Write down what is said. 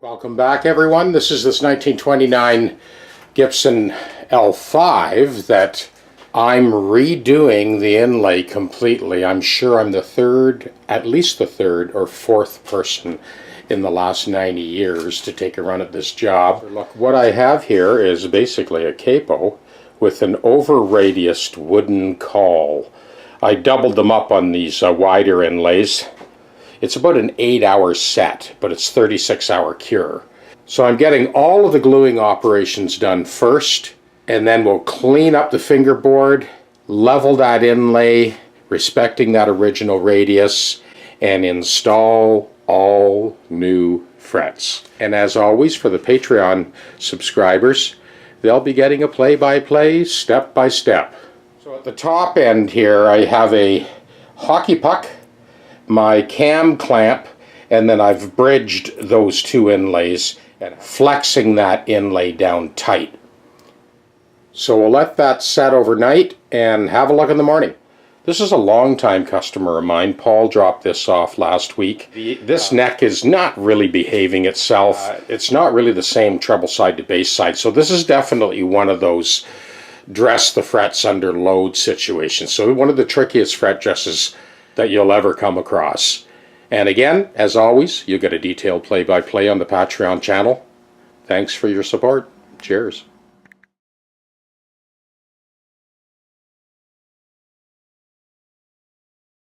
Welcome back, everyone. This is this 1929 Gibson L5 that I'm redoing the inlay completely. I'm sure I'm the third, at least the third or fourth person in the last 90 years to take a run at this job. Look, what I have here is basically a capo with an over-radiused wooden caul. I doubled them up on these wider inlays. It's about an 8-hour set, but it's 36-hour cure. So I'm getting all of the gluing operations done first, and then we'll clean up the fingerboard, level that inlay, respecting that original radius, and install all new frets. And as always, for the Patreon subscribers, they'll be getting a play-by-play, step-by-step. So at the top end here, I have a hockey puck, my cam clamp, and then I've bridged those two inlays and flexing that inlay down tight. So we'll let that set overnight and have a look in the morning. This is a long-time customer of mine. Paul dropped this off last week. This neck is not really behaving itself. It's not really the same treble side to bass side, so this is definitely one of those dress the frets under load situations. So one of the trickiest fret dresses that you'll ever come across. And again, as always, you get a detailed play-by-play on the Patreon channel. Thanks for your support. Cheers.